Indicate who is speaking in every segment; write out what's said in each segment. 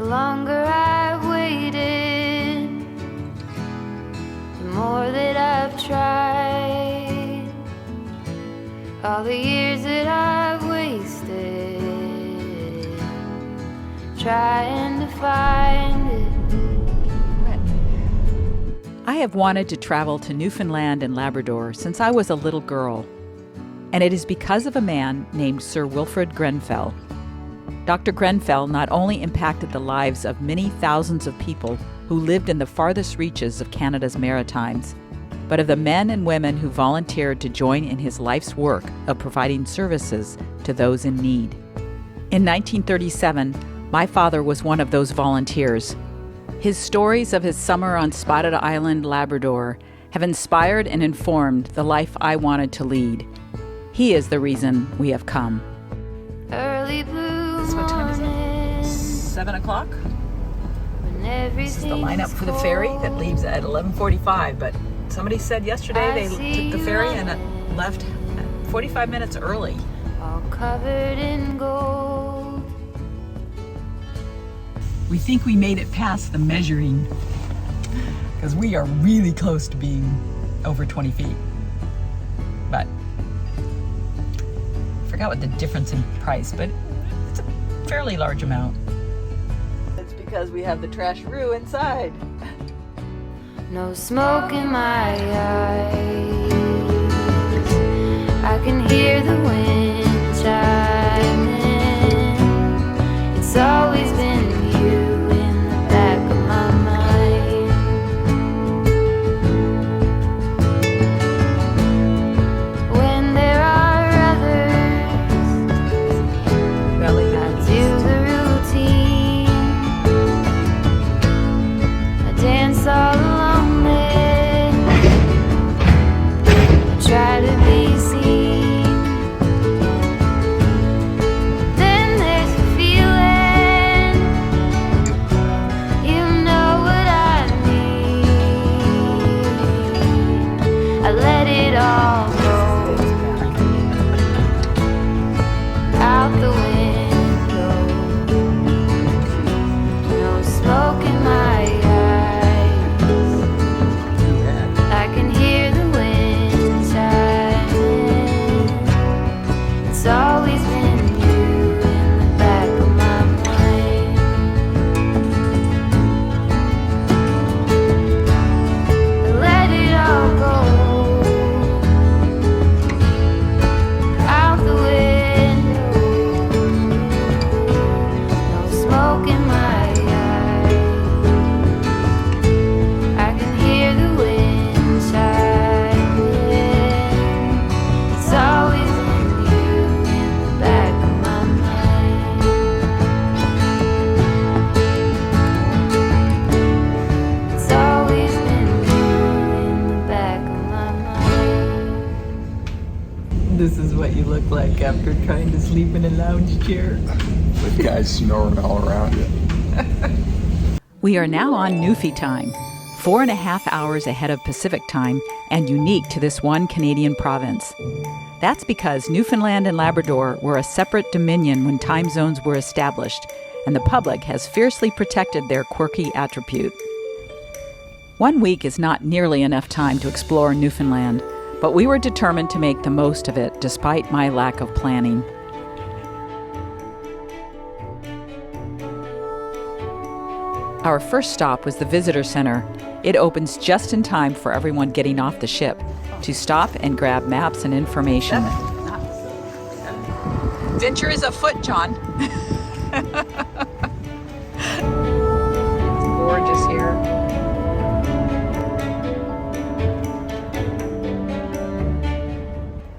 Speaker 1: longer I've waited, the more that I've tried. All the years that I've wasted trying to find it.
Speaker 2: I have wanted to travel to Newfoundland and Labrador since I was a little girl, and it is because of a man named Sir Wilfred Grenfell. Dr. Grenfell not only impacted the lives of many thousands of people who lived in the farthest reaches of Canada's Maritimes, but of the men and women who volunteered to join in his life's work of providing services to those in need. In 1937, my father was one of those volunteers. His stories of his summer on Spotted Island, Labrador, have inspired and informed the life I wanted to lead. He is the reason we have come.
Speaker 1: Early blue
Speaker 2: What time is it? 7 o'clock? This is the lineup for the ferry that leaves at 11:45, but somebody said yesterday they took the ferry and it left 45 minutes early.
Speaker 1: all covered in gold.
Speaker 2: We think we made it past the measuring because we are really close to being over 20 feet. But I forgot what the difference in price, but it's a fairly large amount. It's because we have the trash-roo inside.
Speaker 1: No smoke in my eyes, I can hear the wind chiming. It's always been you in the back of my mind. When there are others, I do the routine. I dance all along there, try to be seen. Then there's a feeling, you know what I mean. I let it all go out the window. No smoke in my eyes, I can hear the wind chiming. It's always been you in the back of my mind. Let it all go out the window. No smoke in my eyes, I can hear the wind chiming. It's always been you in the back of my mind. It's always been you in the back of my mind.
Speaker 2: This is what you look like after trying to sleep in a lounge chair.
Speaker 3: With guys snoring all around you.
Speaker 2: We are now on Newfie time, 4.5 hours ahead of Pacific time and unique to this one Canadian province. That's because Newfoundland and Labrador were a separate dominion when time zones were established, and the public has fiercely protected their quirky attribute. 1 week is not nearly enough time to explore Newfoundland, but we were determined to make the most of it despite my lack of planning. Our first stop was the visitor center. It opens just in time for everyone getting off the ship to stop and grab maps and information. Adventure is afoot, John. It's gorgeous here.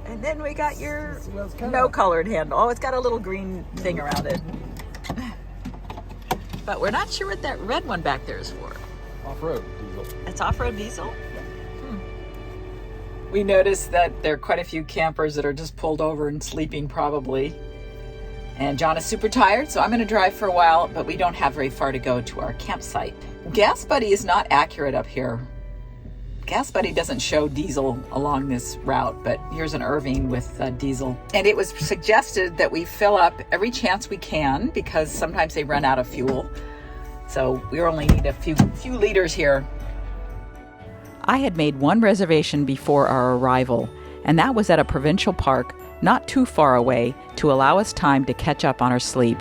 Speaker 2: And then we got your no colored handle. Oh, it's got a little green thing around it. But we're not sure what that red one back there is for.
Speaker 3: Off-road diesel.
Speaker 2: It's off-road diesel? We noticed that there are quite a few campers that are just pulled over and sleeping probably. And John is super tired, so I'm going to drive for a while, but we don't have very far to go to our campsite. Gas Buddy is not accurate up here. Gas Buddy doesn't show diesel along this route, but here's an Irving with diesel. And it was suggested that we fill up every chance we can because sometimes they run out of fuel. So we only need a few liters here. I had made one reservation before our arrival, and that was at a provincial park not too far away to allow us time to catch up on our sleep.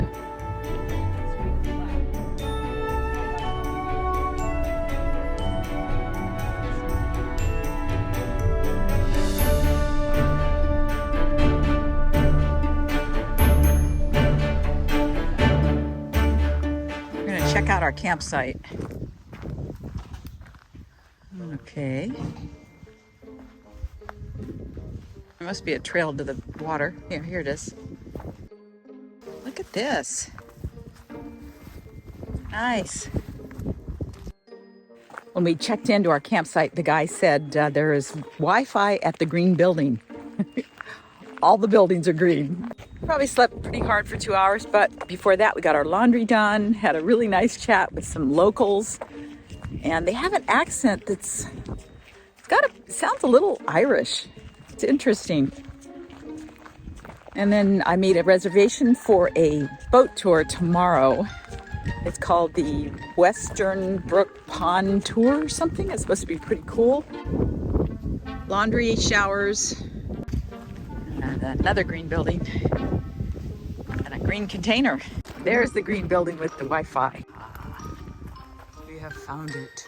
Speaker 2: We're going to check out our campsite. Okay. There must be a trail to the water. Here it is. Look at this. Nice. When we checked into our campsite, the guy said there is Wi-Fi at the green building. All the buildings are green. Probably slept pretty hard for 2 hours, but before that we got our laundry done, had a really nice chat with some locals, and they have an accent that's sounds a little Irish. It's interesting. And then I made a reservation for a boat tour tomorrow. It's called the Western Brook Pond Tour or something. It's supposed to be pretty cool. Laundry, showers, and another green building, and a green container. There's the green building with the Wi-Fi. We have found it.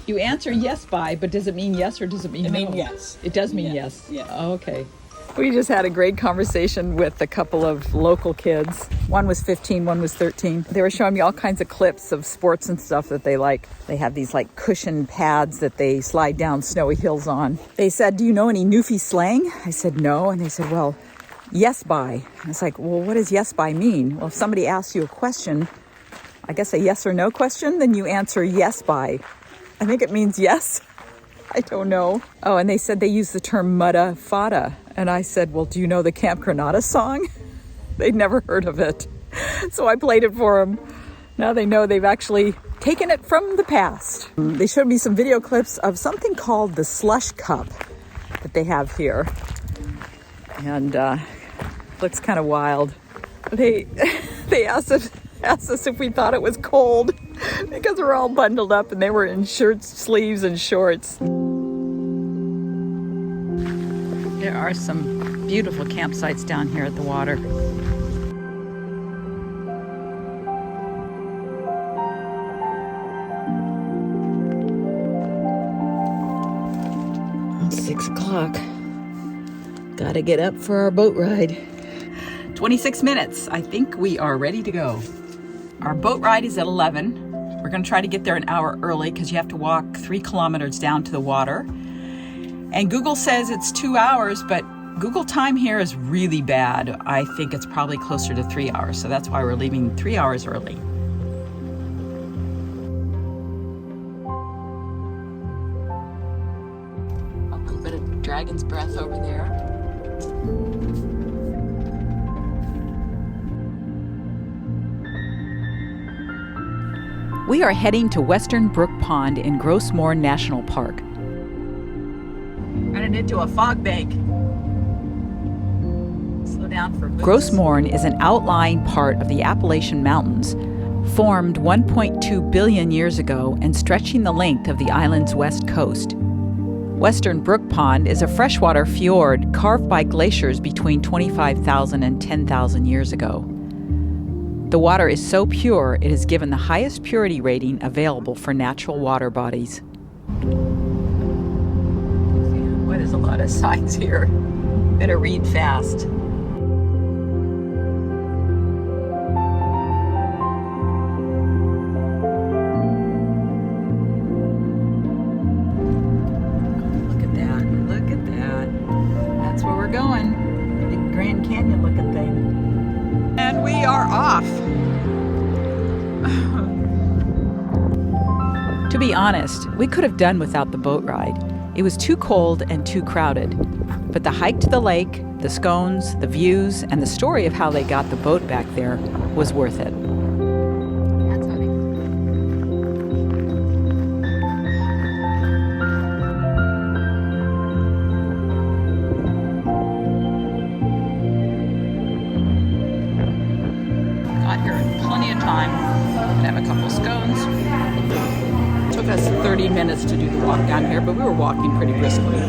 Speaker 2: You answer yes by, but does it mean yes or does it mean no?
Speaker 4: It means yes.
Speaker 2: It does mean yes.
Speaker 4: Yeah.
Speaker 2: Oh, okay. We just had a great conversation with a couple of local kids. One was 15, one was 13. They were showing me all kinds of clips of sports and stuff that they like. They have these like cushion pads that they slide down snowy hills on. They said, "Do you know any Newfie slang?" I said, "No." And they said, "Well, yes by." And it's like, well, what does yes by mean? Well, if somebody asks you a question, I guess a yes or no question, then you answer yes by. I think it means yes. I don't know. Oh, and they said they use the term mutta fada. And I said, well, do you know the Camp Granada song? They'd never heard of it. So I played it for them. Now they know they've actually taken it from the past. They showed me some video clips of something called the slush cup that they have here. And looks kind of wild. They asked us if we thought it was cold because we're all bundled up and they were in shirts, sleeves, and shorts. There are some beautiful campsites down here at the water. 6 o'clock. Gotta get up for our boat ride. 26 minutes. I think we are ready to go. Our boat ride is at 11. We're going to try to get there an hour early because you have to walk 3 kilometers down to the water. And Google says it's 2 hours, but Google time here is really bad. I think it's probably closer to 3 hours, so that's why we're leaving 3 hours early. A little bit of dragon's breath over there. We are heading to Western Brook Pond in Grossmoor National Park. Running into a fog bank. Slow down for moose. Grossmoor is an outlying part of the Appalachian Mountains, formed 1.2 billion years ago and stretching the length of the island's west coast. Western Brook Pond is a freshwater fjord carved by glaciers between 25,000 and 10,000 years ago. The water is so pure, it is given the highest purity rating available for natural water bodies. What is a lot of signs here? Better read fast. Look at that, look at that. That's where we're going. Big Grand Canyon looking thing. And we are off. To be honest, we could have done without the boat ride. It was too cold and too crowded. But the hike to the lake, the scones, the views, and the story of how they got the boat back there was worth it. That's funny. Got here in plenty of time. And have a couple scones. Took us 30 minutes to do the walk down here, but we were walking pretty briskly.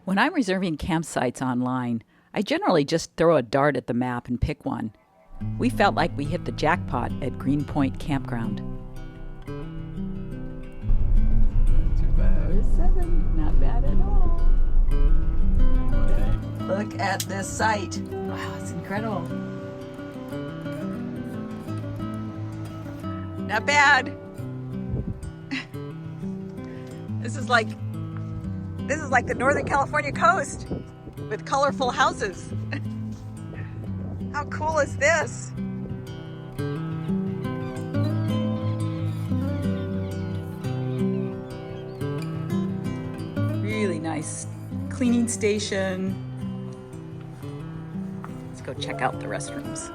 Speaker 2: When I'm reserving campsites online, I generally just throw a dart at the map and pick one. We felt like we hit the jackpot at Greenpoint Campground. 7, not bad at all. Look at this site. Wow, it's incredible. Not bad. This is like the Northern California coast with colorful houses. How cool is this? Really nice cleaning station. Let's go check out the restrooms.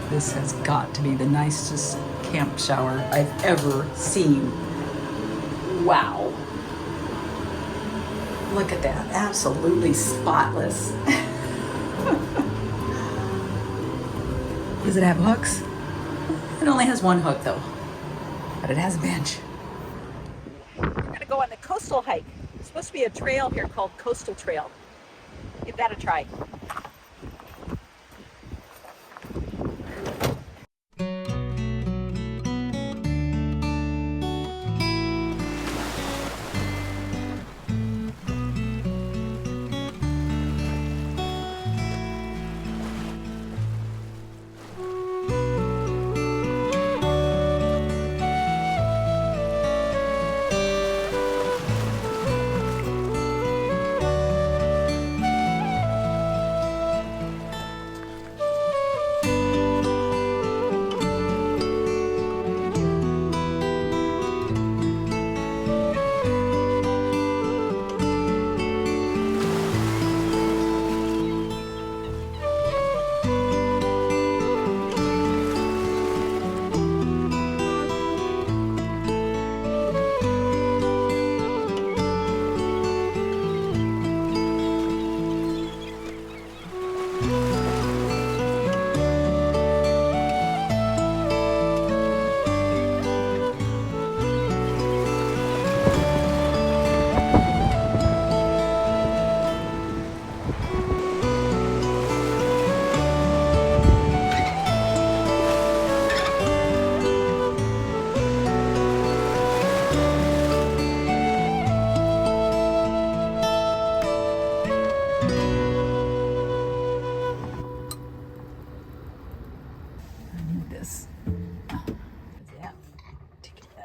Speaker 2: This has got to be the nicest camp shower I've ever seen. Wow. Look at that. Absolutely spotless. Does it have hooks? It only has one hook though, but it has a bench. We're gonna go on the coastal hike. It's supposed to be a trail here called Coastal Trail. Give that a try.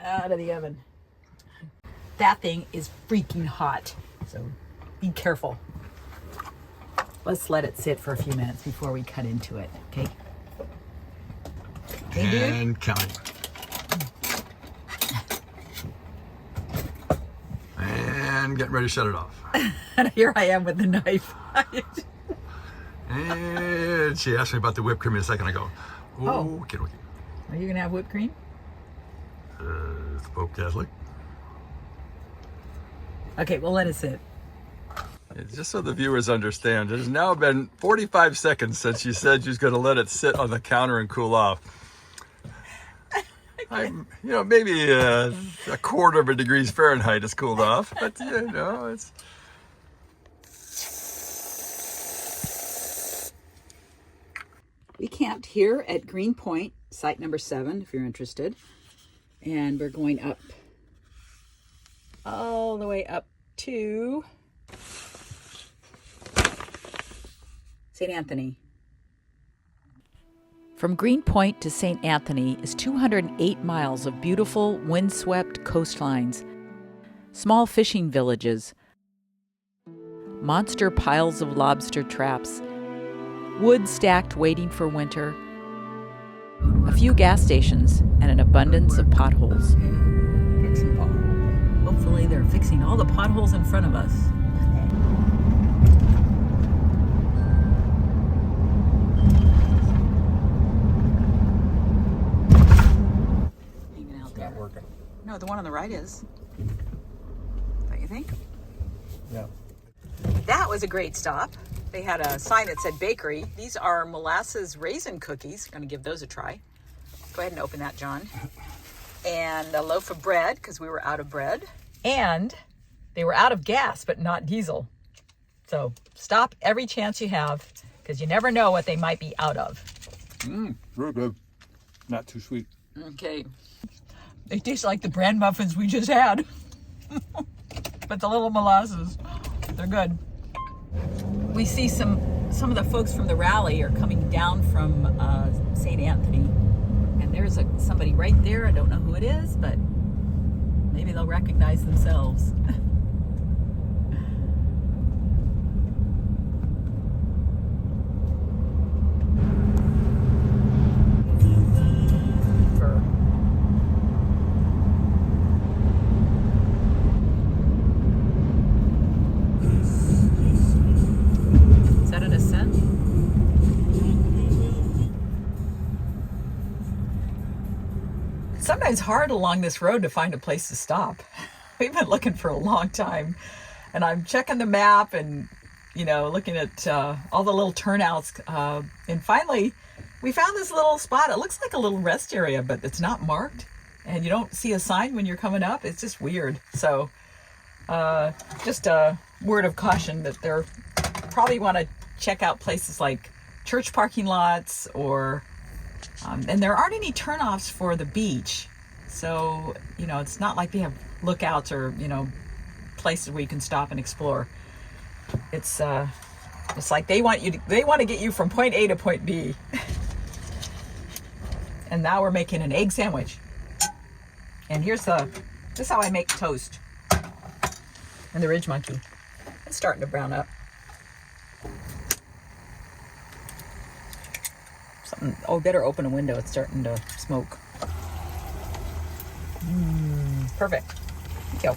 Speaker 2: Out of the oven. That thing is freaking hot, so be careful. Let's let it sit for a few minutes before we cut into it, okay? Okay, dude?
Speaker 3: And counting. And getting ready to shut it off.
Speaker 2: And here I am with the knife.
Speaker 3: And she asked me about the whipped cream a second ago.
Speaker 2: Oh.
Speaker 3: Okay.
Speaker 2: Are you gonna have whipped cream?
Speaker 3: Is the Pope Catholic?
Speaker 2: Okay, we'll let it sit.
Speaker 3: Just so the viewers understand, it has now been 45 seconds since she said she's going to let it sit on the counter and cool off. Maybe a quarter of a degrees Fahrenheit has cooled off, but it's.
Speaker 2: We camped here at Greenpoint, site number 7, if you're interested. And we're going up, all the way up to St. Anthony. From Greenpoint to St. Anthony is 208 miles of beautiful, windswept coastlines, small fishing villages, monster piles of lobster traps, wood stacked waiting for winter, a few gas stations, and an abundance of potholes. Fixing potholes. Hopefully they're fixing all the potholes in front of us. Hanging out there.
Speaker 3: Not working.
Speaker 2: No, the one on the right is. Don't you think?
Speaker 3: Yeah.
Speaker 2: That was a great stop. They had a sign that said bakery. These are Molasses Raisin cookies. Going to give those a try. Go ahead and open that, John. And a loaf of bread, because we were out of bread. And they were out of gas, but not diesel. So stop every chance you have, because you never know what they might be out of.
Speaker 3: Real good. Not too sweet.
Speaker 2: Okay. They taste like the bran muffins we just had. But the little molasses, they're good. We see some of the folks from the rally are coming down from St. Anthony. And there's somebody right there. I don't know who it is, but maybe they'll recognize themselves. Is that an ascent? It's sometimes hard along this road to find a place to stop. We've been looking for a long time, and I'm checking the map and looking at all the little turnouts, and finally we found this little spot. It looks like a little rest area, but it's not marked, and you don't see a sign when you're coming up. It's just weird. So just a word of caution that they're probably want to check out places like church parking lots, or and there aren't any turnoffs for the beach, so it's not like they have lookouts or places where you can stop and explore. It's like they want to get you from point A to point B. And now we're making an egg sandwich, and this is how I make toast. And the ridge monkey, it's starting to brown up. Better open a window. It's starting to smoke. Perfect. Thank you.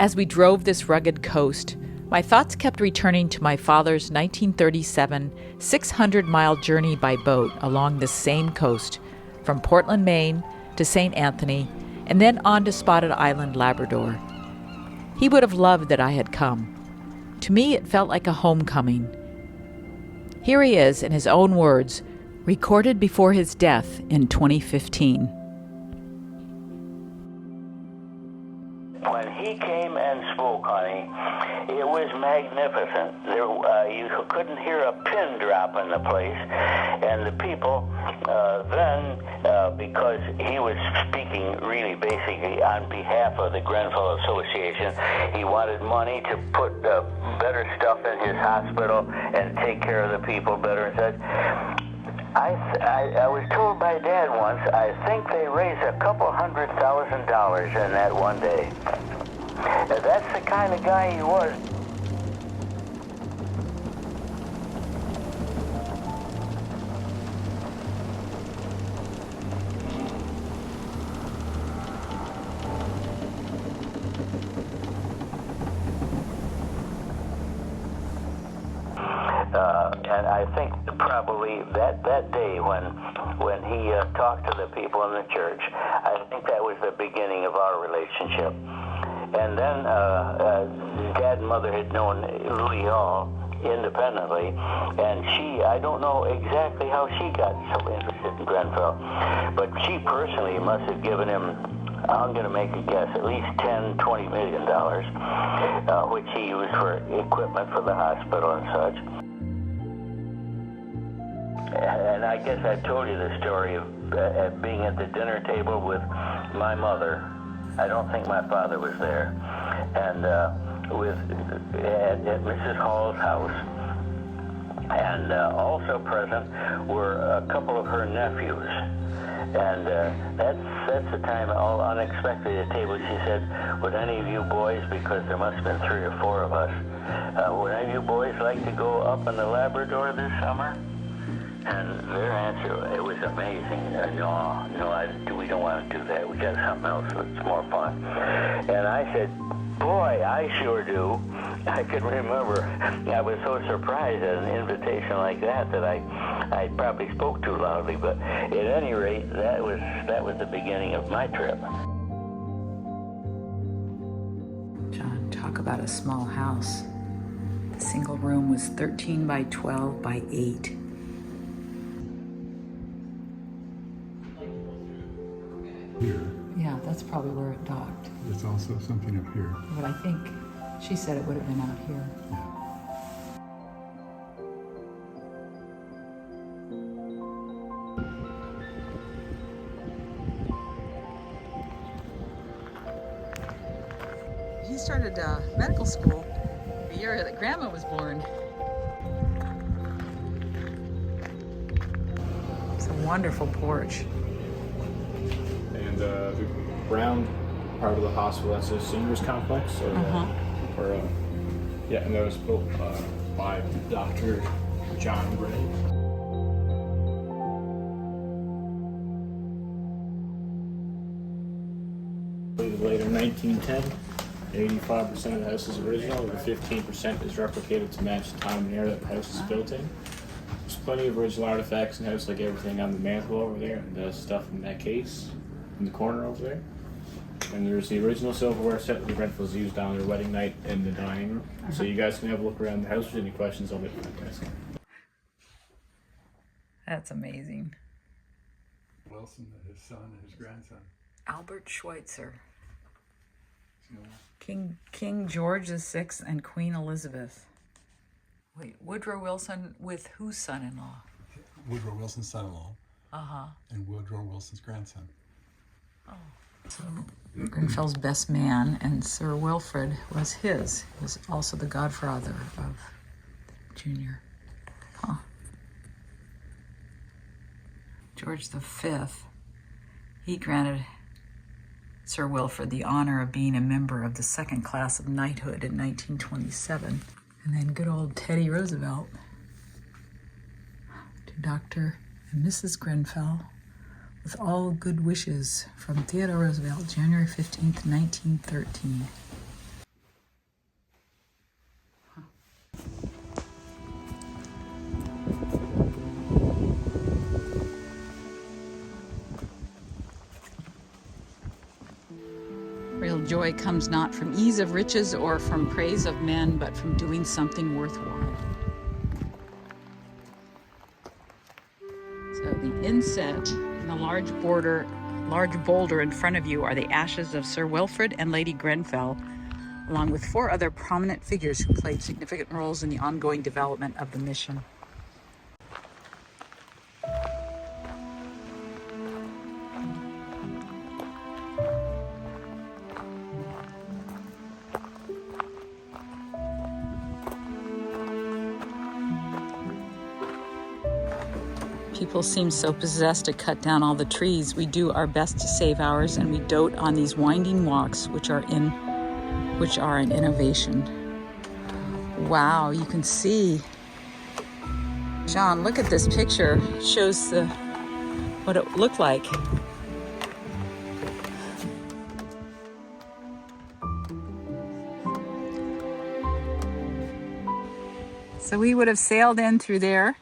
Speaker 2: As we drove this rugged coast, my thoughts kept returning to my father's 1937 600-mile journey by boat along this same coast, from Portland, Maine to St. Anthony, and then on to Spotted Island, Labrador. He would have loved that I had come. To me, it felt like a homecoming. Here he is, in his own words, recorded before his death in 2015.
Speaker 4: When he came and spoke, honey, it was magnificent. You couldn't hear a pin drop in the place. And the people then, because he was speaking really basically on behalf of the Grenfell Association, he wanted money to put better stuff in his hospital and take care of the people better and such. I was told by Dad once, I think they raised $200,000 in that one day. That's the kind of guy he was. And I think probably that day when he talked to the people in the church, I think that was the beginning of our relationship. And then Dad and Mother had known Louis all independently, and I don't know exactly how she got so interested in Grenfell, but she personally must have given him, I'm going to make a guess, at least $10-20 million, which he used for equipment for the hospital and such. And I guess I told you the story of being at the dinner table with my mother. I don't think my father was there. And at Mrs. Hall's house. And also present were a couple of her nephews. And that's the time, all unexpected at the table, she said, would any of you boys, because there must have been 3 or 4 of us, would any of you boys like to go up in the Labrador this summer? And their answer, it was amazing. No, we don't want to do that. We got something else that's more fun. And I said, boy, I sure do. I can remember. I was so surprised at an invitation like that I probably spoke too loudly. But at any rate, that was the beginning of my trip.
Speaker 2: John, talk about a small house. The single room was 13 by 12 by 8.
Speaker 5: Here.
Speaker 2: Yeah, that's probably where it docked.
Speaker 5: There's also something up here.
Speaker 2: But I think she said it would have been out here.
Speaker 5: Yeah.
Speaker 2: He started medical school the year that Grandma was born. It's a wonderful porch.
Speaker 6: And the brown part of the hospital, that's a seniors complex. So, and that was built by Dr. John Gray. Later 1910, 85% of the house is original, and 15% is replicated to match the time and era that the house is built in. There's plenty of original artifacts in the house, like everything on the mantle over there, and the stuff in that case in the corner over there. And there's the original silverware set that the Grenfells used on their wedding night in the dining room. So you guys can have a look around the house. If there's any questions, I'll make fantastic.
Speaker 2: That's amazing.
Speaker 5: Wilson, his son, and his grandson.
Speaker 2: Albert Schweitzer. King George VI and Queen Elizabeth. Wait, Woodrow Wilson with whose son-in-law?
Speaker 5: Woodrow Wilson's son-in-law.
Speaker 2: Uh-huh.
Speaker 5: And Woodrow Wilson's grandson.
Speaker 2: Oh. So Grenfell's best man, and Sir Wilfred was his. He was also the godfather of Junior. Huh. George V, he granted Sir Wilfred the honor of being a member of the second class of knighthood in 1927. And then good old Teddy Roosevelt to Dr. and Mrs. Grenfell, with all good wishes from Theodore Roosevelt, January 15th, 1913. Real joy comes not from ease of riches or from praise of men, but from doing something worthwhile. So the inset in the large boulder in front of you are the ashes of Sir Wilfred and Lady Grenfell, along with 4 other prominent figures who played significant roles in the ongoing development of the mission. People seem so possessed to cut down all the trees. We do our best to save ours, and we dote on these winding walks, which are an innovation. Wow, you can see. John, look at this picture. It shows what it looked like. So we would have sailed in through there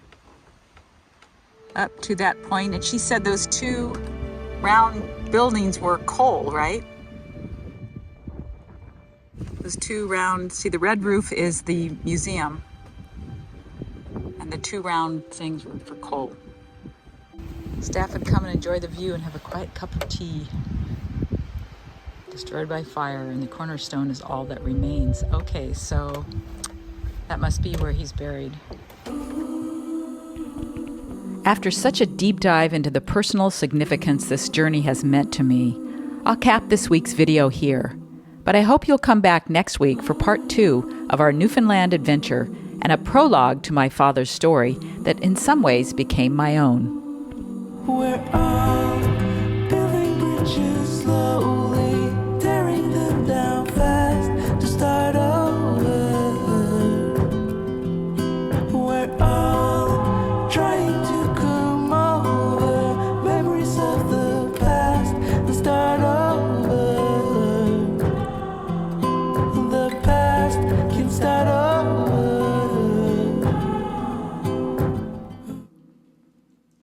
Speaker 2: up to that point, and she said those two round buildings were coal, right? Those two round, see the red roof is the museum, and the two round things were for coal. Staff would come and enjoy the view and have a quiet cup of tea. Destroyed by fire, and the cornerstone is all that remains. Okay, so that must be where he's buried. After such a deep dive into the personal significance this journey has meant to me, I'll cap this week's video here. But I hope you'll come back next week for part 2 of our Newfoundland adventure and a prologue to my father's story that in some ways became my own.
Speaker 7: We're all building bridges slowly.